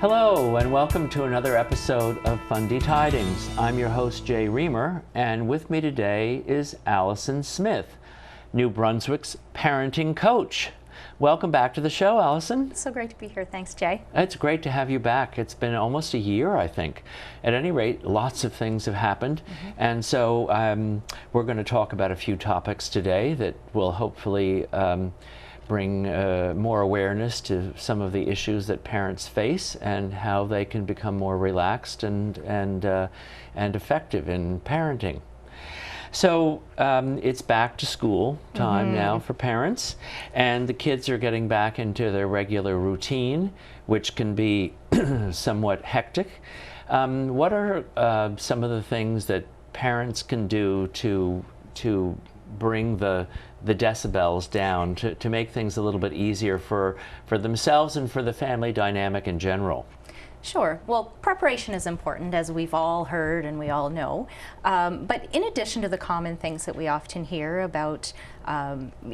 Hello, and welcome to another episode of Fundy Tidings. I'm your host, Jay Remer, and with me today is Alison Smith, New Brunswick's parenting coach. Welcome back to the show, Alison. So great to be here. Thanks, Jay. It's great to have you back. It's been almost a year, I think. At any rate, lots of things have happened. And so we're going to talk about a few topics today that will hopefully bring more awareness to some of the issues that parents face and how they can become more relaxed and effective in parenting. So it's back to school time now for parents, and the kids are getting back into their regular routine, which can be somewhat hectic. What are some of the things that parents can do to bring the decibels down, to make things a little bit easier for themselves and for the family dynamic in general? Sure. Well, preparation is important, as we've all heard and we all know. But in addition to the common things that we often hear about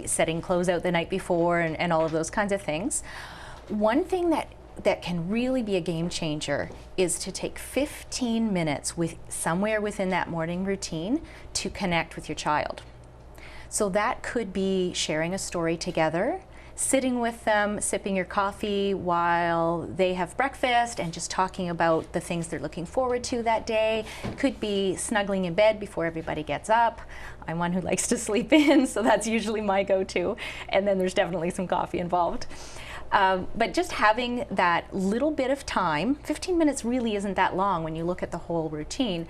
setting clothes out the night before and all of those kinds of things, one thing that can really be a game changer is to take 15 minutes somewhere within that morning routine to connect with your child. So that could be sharing a story together, sitting with them, sipping your coffee while they have breakfast, and just talking about the things they're looking forward to that day. Could be snuggling in bed before everybody gets up. I'm one who likes to sleep in, so that's usually my go-to. And then there's definitely some coffee involved. But just having that little bit of time, 15 minutes really isn't that long when you look at the whole routine,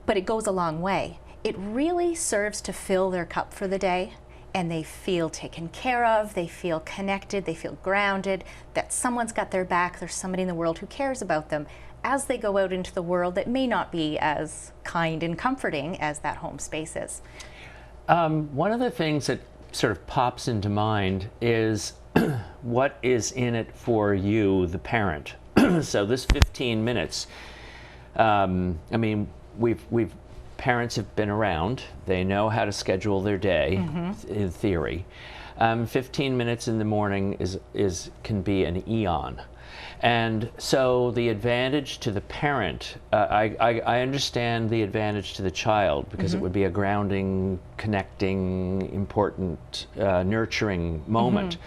but it goes a long way. It really serves to fill their cup for the day, and they feel taken care of, they feel connected, they feel grounded, that someone's got their back, there's somebody in the world who cares about them as they go out into the world that may not be as kind and comforting as that home space is. One of the things that sort of pops into mind is what is in it for you, the parent. So this 15 minutes, I mean, parents have been around. They know how to schedule their day, in theory. 15 minutes in the morning can be an eon. And so the advantage to the parent, I understand the advantage to the child, because it would be a grounding, connecting, important, nurturing moment.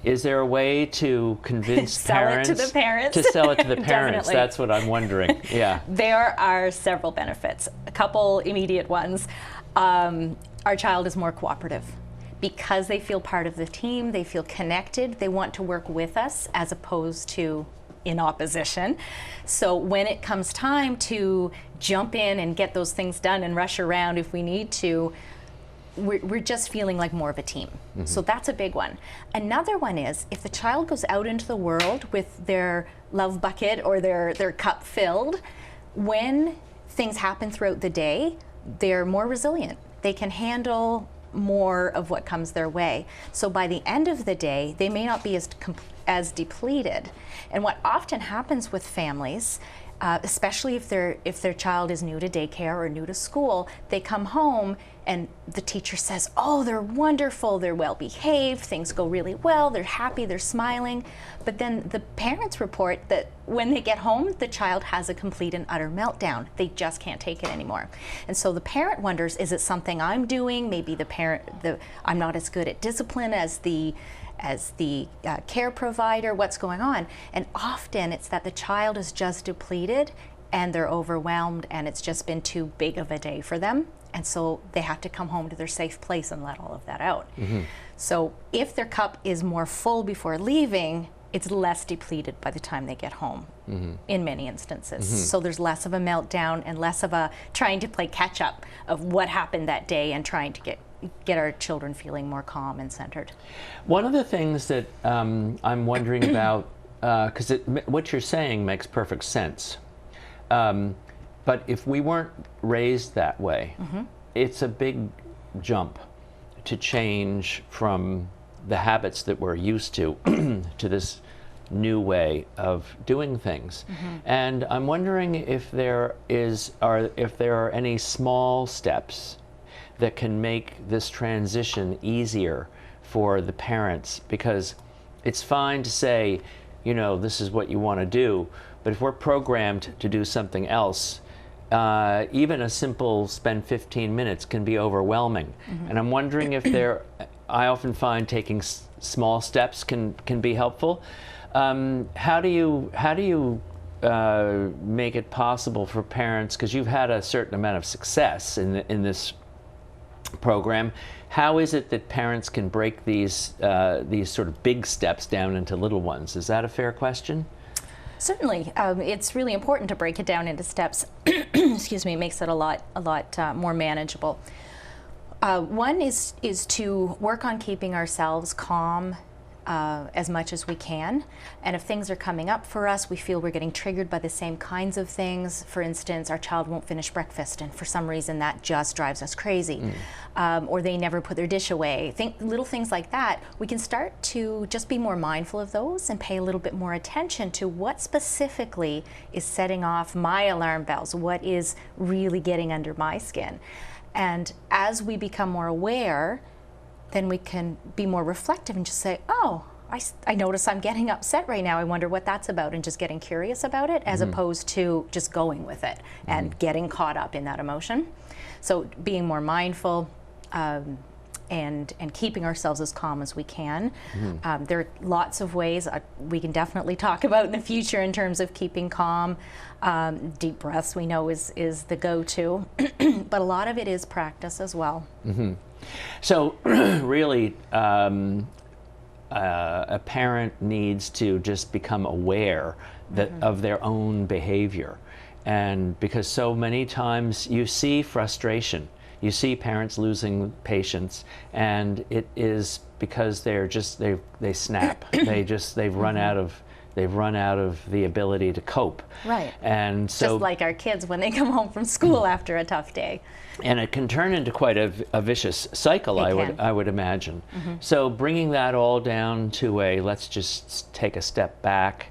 Is there a way to convince parents to sell it to the parents? That's what I'm wondering. Yeah. There are several benefits. A couple immediate ones. Our child is more cooperative. Because they feel part of the team, they feel connected, they want to work with us as opposed to in opposition. So when it comes time to jump in and get those things done and rush around if we need to, we're just feeling like more of a team. So that's a big one. Another one is if the child goes out into the world with their love bucket or their cup filled, when things happen throughout the day, they're more resilient. They can handle more of what comes their way. So by the end of the day, they may not be as depleted. And what often happens with families, especially if their child is new to daycare or new to school, they come home and the teacher says, oh, they're wonderful, they're well behaved, things go really well, they're happy, they're smiling. But then the parents report that when they get home, the child has a complete and utter meltdown. They just can't take it anymore. And so the parent wonders, is it something I'm doing? Maybe I'm not as good at discipline as the care provider, what's going on? And often it's that the child is just depleted and they're overwhelmed and it's just been too big of a day for them. And so they have to come home to their safe place and let all of that out. So if their cup is more full before leaving, it's less depleted by the time they get home in many instances. So there's less of a meltdown and less of a trying to play catch up of what happened that day and trying to get our children feeling more calm and centered. One of the things that I'm wondering about, because what you're saying makes perfect sense, but if we weren't raised that way, it's a big jump to change from the habits that we're used to to this new way of doing things. And I'm wondering if there are any small steps that can make this transition easier for the parents, because it's fine to say, you know, this is what you want to do. But if we're programmed to do something else, even a simple spend 15 minutes can be overwhelming. And I'm wondering if I often find taking small steps can be helpful. How do you make it possible for parents, because you've had a certain amount of success in this program, how is it that parents can break these sort of big steps down into little ones? Is that a fair question? Certainly. It's really important to break it down into steps. Excuse me, it makes it a lot more manageable. One is to work on keeping ourselves calm as much as we can. And if things are coming up for us, we feel we're getting triggered by the same kinds of things. For instance, our child won't finish breakfast, and for some reason that just drives us crazy. Or they never put their dish away. Little things like that, we can start to just be more mindful of those and pay a little bit more attention to what specifically is setting off my alarm bells, what is really getting under my skin. And as we become more aware, then we can be more reflective and just say, oh, I notice I'm getting upset right now. I wonder what that's about, and just getting curious about it, as opposed to just going with it and getting caught up in that emotion. So being more mindful and keeping ourselves as calm as we can. There are lots of ways we can definitely talk about in the future in terms of keeping calm. Deep breaths we know is the go-to, but a lot of it is practice as well. So really, a parent needs to just become aware of their own behavior. And because so many times you see frustration, you see parents losing patience, and it is because they snap. They've run out of the ability to cope. Right. And so, just like our kids when they come home from school after a tough day. And it can turn into quite a vicious cycle, I would imagine. So bringing that all down to let's just take a step back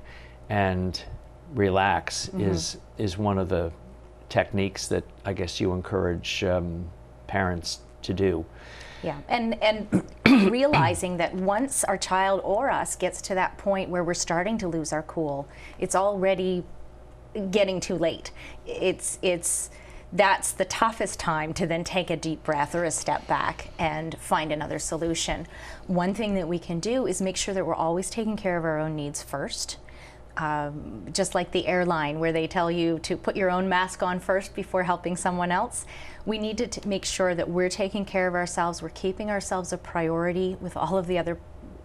and relax is one of the techniques that I guess you encourage parents to do. Yeah, and realizing that once our child or us gets to that point where we're starting to lose our cool, it's already getting too late. That's the toughest time to then take a deep breath or a step back and find another solution. One thing that we can do is make sure that we're always taking care of our own needs first. Just like the airline where they tell you to put your own mask on first before helping someone else, we need to make sure that we're taking care of ourselves, we're keeping ourselves a priority with all of the other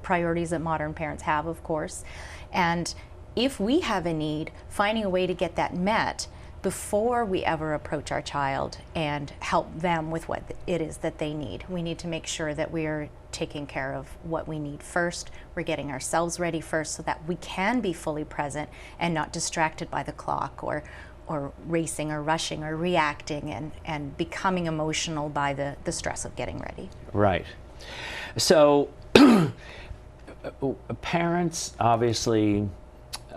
priorities that modern parents have, of course. And if we have a need, finding a way to get that met before we ever approach our child and help them with what it is that they need. We need to make sure that we're taking care of what we need first. We're getting ourselves ready first so that we can be fully present and not distracted by the clock or racing or rushing or reacting and becoming emotional by the stress of getting ready. Right. So parents obviously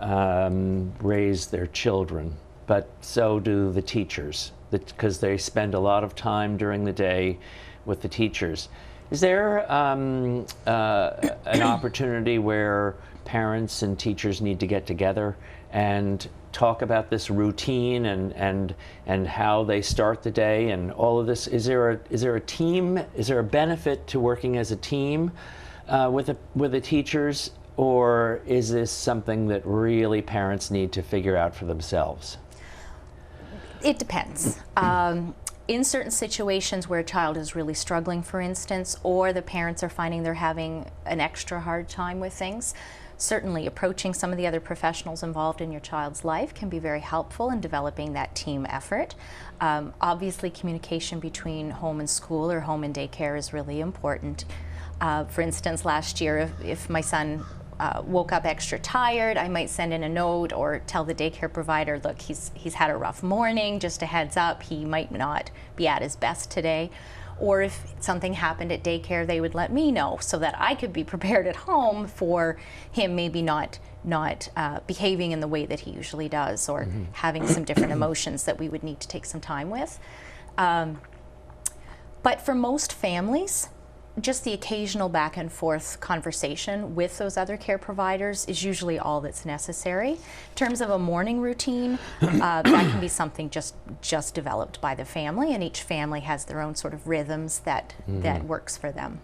raise their children, but so do the teachers, because they spend a lot of time during the day with the teachers. Is there an opportunity where parents and teachers need to get together and talk about this routine and how they start the day and all of this? Is there a team? Is there a benefit to working as a team with the teachers, or is this something that really parents need to figure out for themselves? It depends. In certain situations where a child is really struggling, for instance, or the parents are finding they're having an extra hard time with things, certainly approaching some of the other professionals involved in your child's life can be very helpful in developing that team effort. Obviously, communication between home and school or home and daycare is really important. For instance, last year, if my son woke up extra tired, I might send in a note or tell the daycare provider, look, he's had a rough morning, just a heads up, he might not be at his best today. Or if something happened at daycare, they would let me know so that I could be prepared at home for him maybe not behaving in the way that he usually does, or having some different emotions that we would need to take some time with. But for most families, just the occasional back and forth conversation with those other care providers is usually all that's necessary. In terms of a morning routine, that can be something just developed by the family, and each family has their own sort of rhythms that works for them.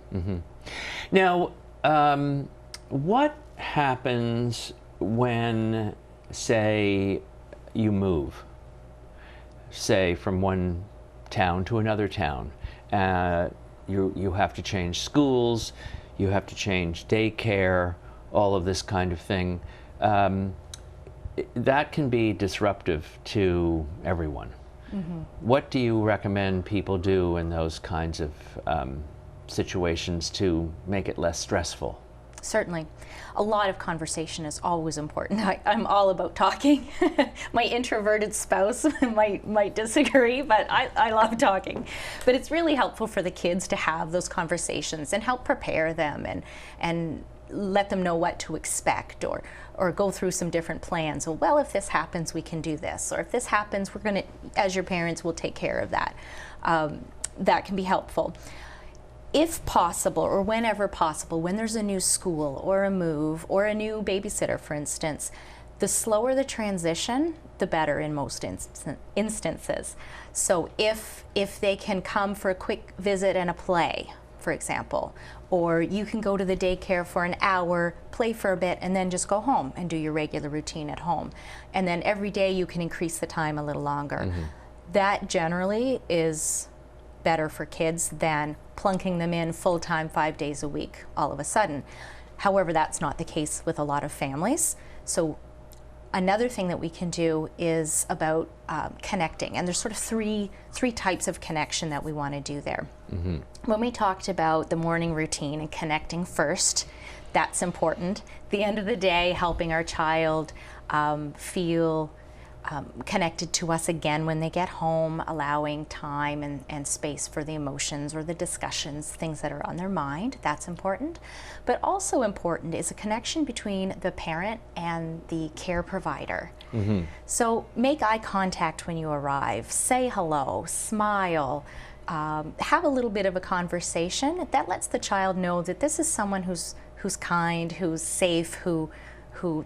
Now, what happens when, say, you move, say, from one town to another town? You have to change schools, you have to change daycare, all of this kind of thing. That can be disruptive to everyone. What do you recommend people do in those kinds of situations to make it less stressful? Certainly. A lot of conversation is always important. I'm all about talking. My introverted spouse might disagree, but I love talking. But it's really helpful for the kids to have those conversations and help prepare them and let them know what to expect, or go through some different plans. Well, if this happens, we can do this. Or if this happens, we're going to, as your parents, we'll take care of that. That can be helpful. If possible, or whenever possible, when there's a new school or a move or a new babysitter, for instance, the slower the transition, the better in most instances. So if they can come for a quick visit and a play, for example, or you can go to the daycare for an hour, play for a bit, and then just go home and do your regular routine at home. And then every day you can increase the time a little longer. That generally is better for kids than plunking them in full-time 5 days a week all of a sudden. However, that's not the case with a lot of families. So another thing that we can do is about connecting, and there's sort of three types of connection that we want to do there. When we talked about the morning routine and connecting first, that's important. At the end of the day, helping our child feel connected to us again when they get home, allowing time and space for the emotions or the discussions, things that are on their mind. That's important. But also important is a connection between the parent and the care provider. So make eye contact when you arrive, say hello, smile, have a little bit of a conversation. That lets the child know that this is someone who's kind, who's safe, who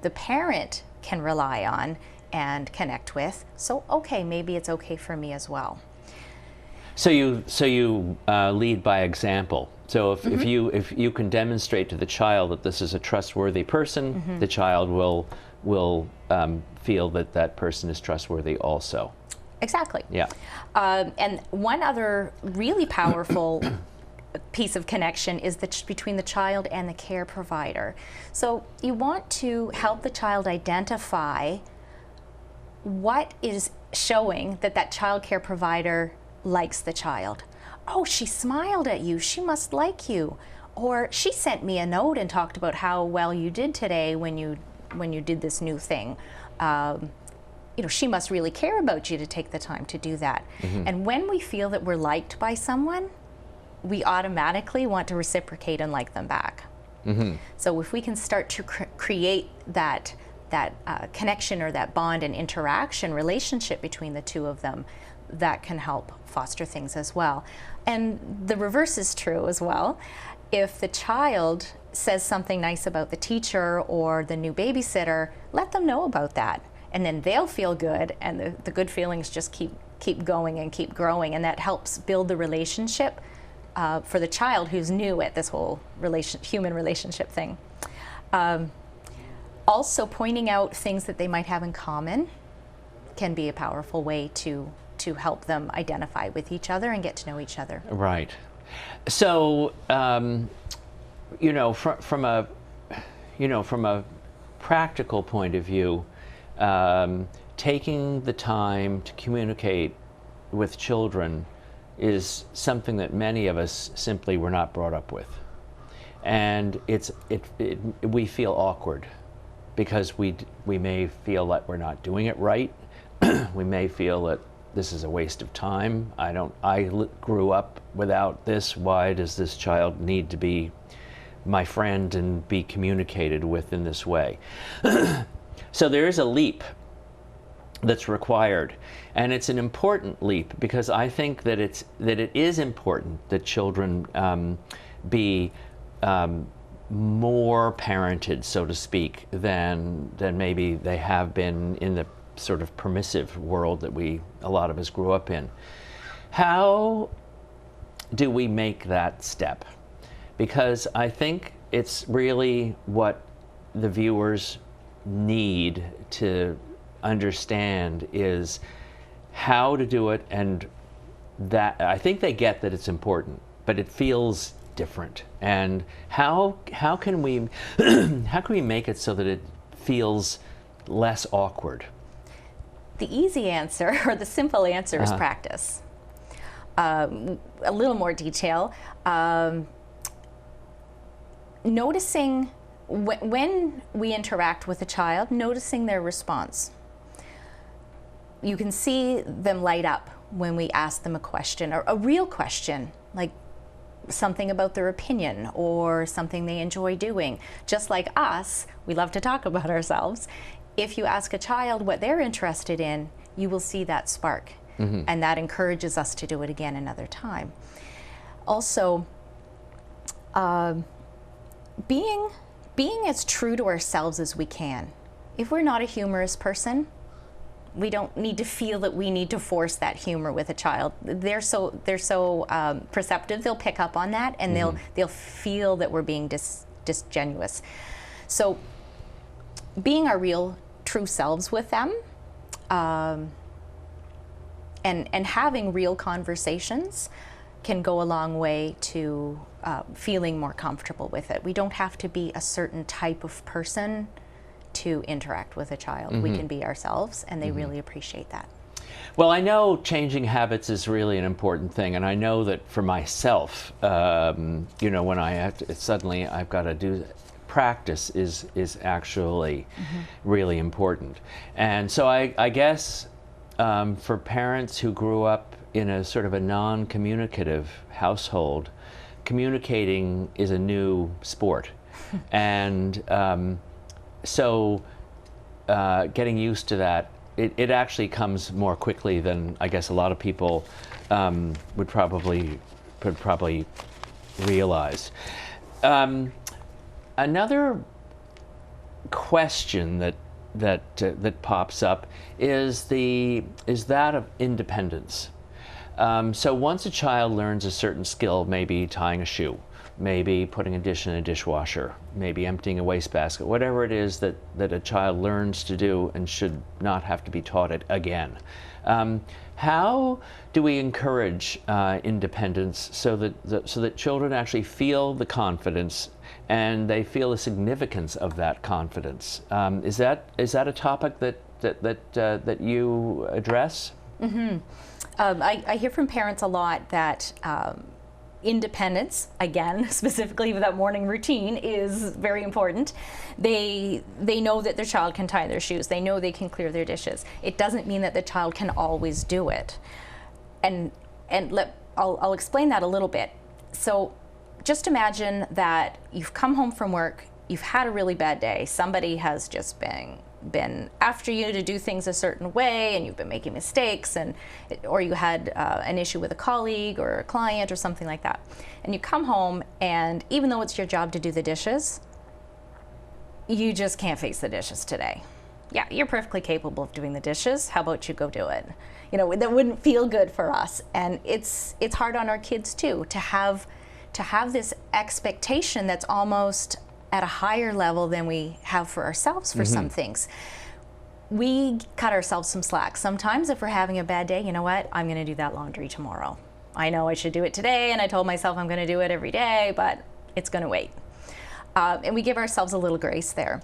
the parent can rely on and connect with. So okay, maybe it's okay for me as well. So you lead by example. So if you can demonstrate to the child that this is a trustworthy person, the child will feel that that person is trustworthy also. Exactly. Yeah. And one other really powerful piece of connection is between the child and the care provider. So you want to help the child identify what is showing that child care provider likes the child. Oh, she smiled at you, she must like you. Or she sent me a note and talked about how well you did today when you did this new thing. You know, she must really care about you to take the time to do that. And when we feel that we're liked by someone, we automatically want to reciprocate and like them back. So if we can start to create that connection or that bond and interaction relationship between the two of them, that can help foster things as well. And the reverse is true as well. If the child says something nice about the teacher or the new babysitter, let them know about that. And then they'll feel good, and the good feelings just keep going and keep growing, and that helps build the relationship for the child who's new at this whole human relationship thing. Also, pointing out things that they might have in common can be a powerful way to help them identify with each other and get to know each other. Right. So, you know, from a practical point of view, taking the time to communicate with children is something that many of us simply were not brought up with, and we feel awkward because we may feel that we're not doing it right. We may feel that this is a waste of time. I grew up without this. Why does this child need to be my friend and be communicated with in this way? So there is a leap that's required, and it's an important leap, because I think that it is important that children be more parented, so to speak, than maybe they have been in the sort of permissive world that a lot of us grew up in. How do we make that step? Because I think it's really what the viewers need to understand is how to do it, and that I think they get that it's important, but it feels different. And how can we how can we make it so that it feels less awkward? The easy answer, or the simple answer, is practice. A little more detail. Noticing when we interact with a child, noticing their response. You can see them light up when we ask them a question, or a real question, like something about their opinion or something they enjoy doing. Just like us, we love to talk about ourselves. If you ask a child what they're interested in, you will see that spark. And that encourages us to do it again another time. Also, being as true to ourselves as we can. If we're not a humorous person, we don't need to feel that we need to force that humor with a child. They're so perceptive. They'll pick up on that, and they'll feel that we're being disingenuous. So, being our real, true selves with them, and having real conversations can go a long way to feeling more comfortable with it. We don't have to be a certain type of person to interact with a child. We can be ourselves, and they really appreciate that. Well, I know changing habits is really an important thing, and I know that for myself, you know, when I have to, suddenly I've got to do practice is actually really important. And so I guess for parents who grew up in a sort of a non-communicative household, communicating is a new sport. And so getting used to that, it actually comes more quickly than I guess a lot of people would probably realize. Another question that pops up is that of independence. So once a child learns a certain skill, maybe tying a shoe, maybe putting a dish in a dishwasher, maybe emptying a wastebasket, whatever it is that a child learns to do and should not have to be taught it again. How do we encourage independence so that children actually feel the confidence and they feel the significance of that confidence? Is that a topic that you address? I hear from parents a lot that independence, again, specifically with that morning routine, is very important. They know that their child can tie their shoes. They know they can clear their dishes. It doesn't mean that the child can always do it. And I'll explain that a little bit. So just imagine that you've come home from work, you've had a really bad day, somebody has just been after you to do things a certain way, and you've been making mistakes, or you had an issue with a colleague or a client or something like that. And you come home, and even though it's your job to do the dishes, you just can't face the dishes today. Yeah, you're perfectly capable of doing the dishes. How about you go do it? You know, that wouldn't feel good for us. And it's hard on our kids too, to have this expectation that's almost at a higher level than we have for ourselves for some things. We cut ourselves some slack. Sometimes if we're having a bad day, you know what? I'm gonna do that laundry tomorrow. I know I should do it today, and I told myself I'm gonna do it every day, but it's gonna wait. And we give ourselves a little grace there.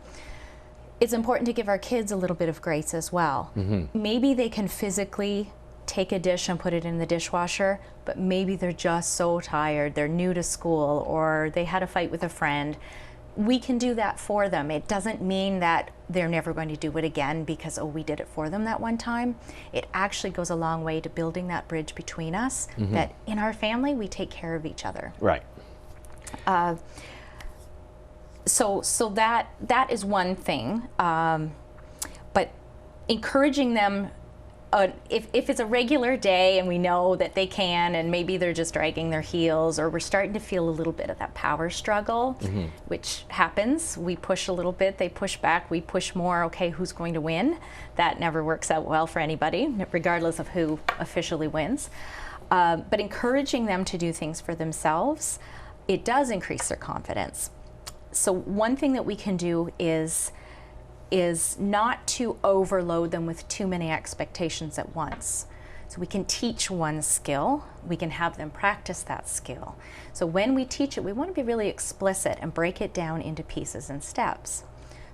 It's important to give our kids a little bit of grace as well. Maybe they can physically take a dish and put it in the dishwasher, but maybe they're just so tired, they're new to school, or they had a fight with a friend. We can do that for them. It doesn't mean that they're never going to do it again because, oh, we did it for them that one time. It actually goes a long way to building that bridge between us, that in our family, we take care of each other. Right. So that is one thing. But encouraging them if it's a regular day and we know that they can, and maybe they're just dragging their heels, or we're starting to feel a little bit of that power struggle, which happens. We push a little bit, they push back, we push more. Okay, who's going to win? That never works out well for anybody, regardless of who officially wins. But encouraging them to do things for themselves, it does increase their confidence. So one thing that we can do is not to overload them with too many expectations at once. So we can teach one skill, we can have them practice that skill. So when we teach it, we want to be really explicit and break it down into pieces and steps.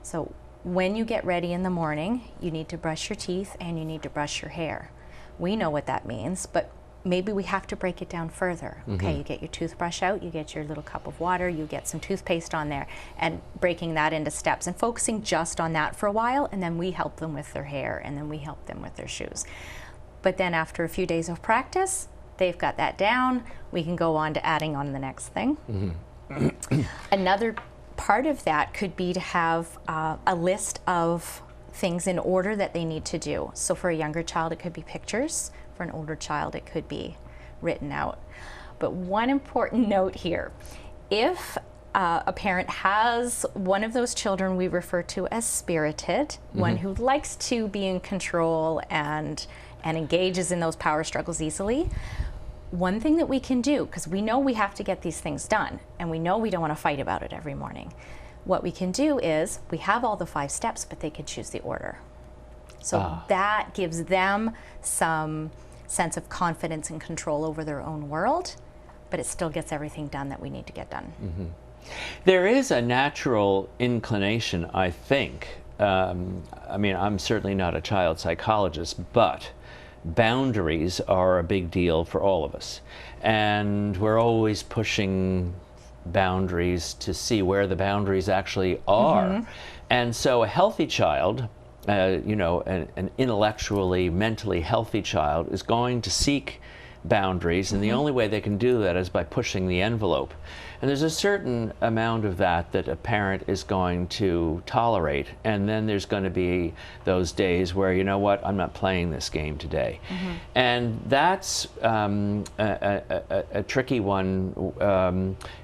So when you get ready in the morning, you need to brush your teeth and you need to brush your hair. We know what that means, but maybe we have to break it down further. Okay, you get your toothbrush out, you get your little cup of water, you get some toothpaste on there, and breaking that into steps and focusing just on that for a while, and then we help them with their hair, and then we help them with their shoes. But then after a few days of practice, they've got that down, we can go on to adding on the next thing. Another part of that could be to have a list of things in order that they need to do. So for a younger child, it could be pictures. For an older child, it could be written out. But one important note here, if a parent has one of those children we refer to as spirited, one who likes to be in control and engages in those power struggles easily, one thing that we can do, because we know we have to get these things done, and we know we don't want to fight about it every morning, what we can do is, we have all the 5 steps, but they can choose the order. So that gives them some sense of confidence and control over their own world, but it still gets everything done that we need to get done. There is a natural inclination, I think. I mean, I'm certainly not a child psychologist, but boundaries are a big deal for all of us. And we're always pushing boundaries to see where the boundaries actually are. And so a healthy child, you know, an intellectually, mentally healthy child is going to seek boundaries, and the only way they can do that is by pushing the envelope. And there's a certain amount of that a parent is going to tolerate, and then there's going to be those days where, you know what, I'm not playing this game today. And that's a tricky one.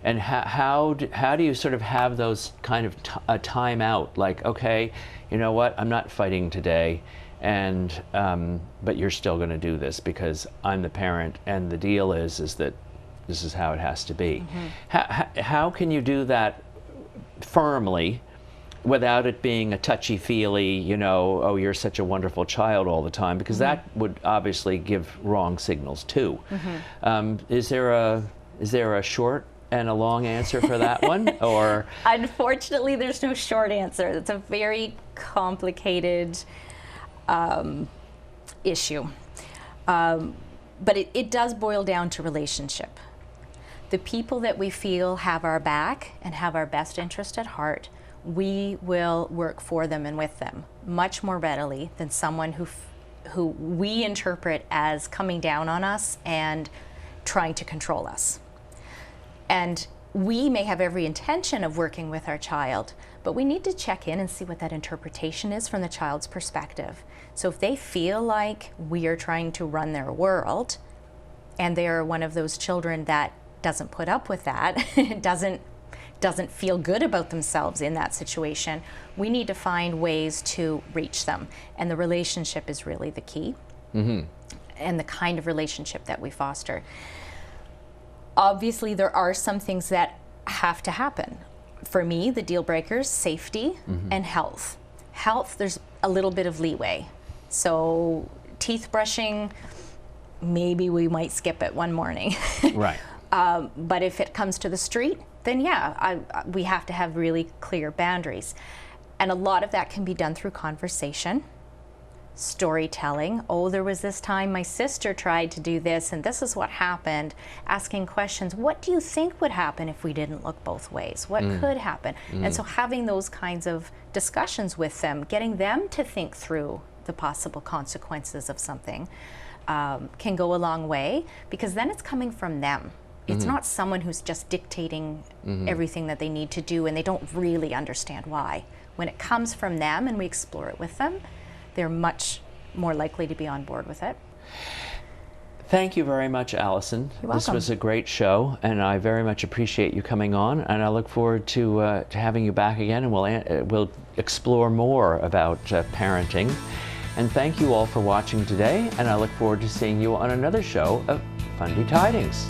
And how do you sort of have those kind of a time out, like, okay, you know what, I'm not fighting today, and but you're still going to do this because I'm the parent, and the deal is that this is how it has to be. How can you do that firmly without it being a touchy-feely, you know, oh, you're such a wonderful child all the time, because that would obviously give wrong signals too. Is there a short and a long answer for that one, or? Unfortunately, there's no short answer. It's a very complicated issue. But it does boil down to relationship. The people that we feel have our back and have our best interest at heart, we will work for them and with them much more readily than someone who we interpret as coming down on us and trying to control us. And we may have every intention of working with our child, but we need to check in and see what that interpretation is from the child's perspective. So if they feel like we are trying to run their world, and they are one of those children that doesn't put up with that, doesn't feel good about themselves in that situation, we need to find ways to reach them. And the relationship is really the key, and the kind of relationship that we foster. Obviously, there are some things that have to happen. For me, the deal breakers, safety and health. Health, there's a little bit of leeway. So teeth brushing, maybe we might skip it one morning. Right. But if it comes to the street, then yeah, we have to have really clear boundaries. And a lot of that can be done through conversation, storytelling. Oh, there was this time my sister tried to do this, and this is what happened. Asking questions. What do you think would happen if we didn't look both ways? What could happen? And so having those kinds of discussions with them, getting them to think through the possible consequences of something, can go a long way, because then it's coming from them. It's not someone who's just dictating everything that they need to do, and they don't really understand why. When it comes from them and we explore it with them, they're much more likely to be on board with it. Thank you very much, Alison. You're This welcome. was a great show, and I very much appreciate you coming on, and I look forward to having you back again, and we'll explore more about parenting. And thank you all for watching today, and I look forward to seeing you on another show of Fundy Tidings.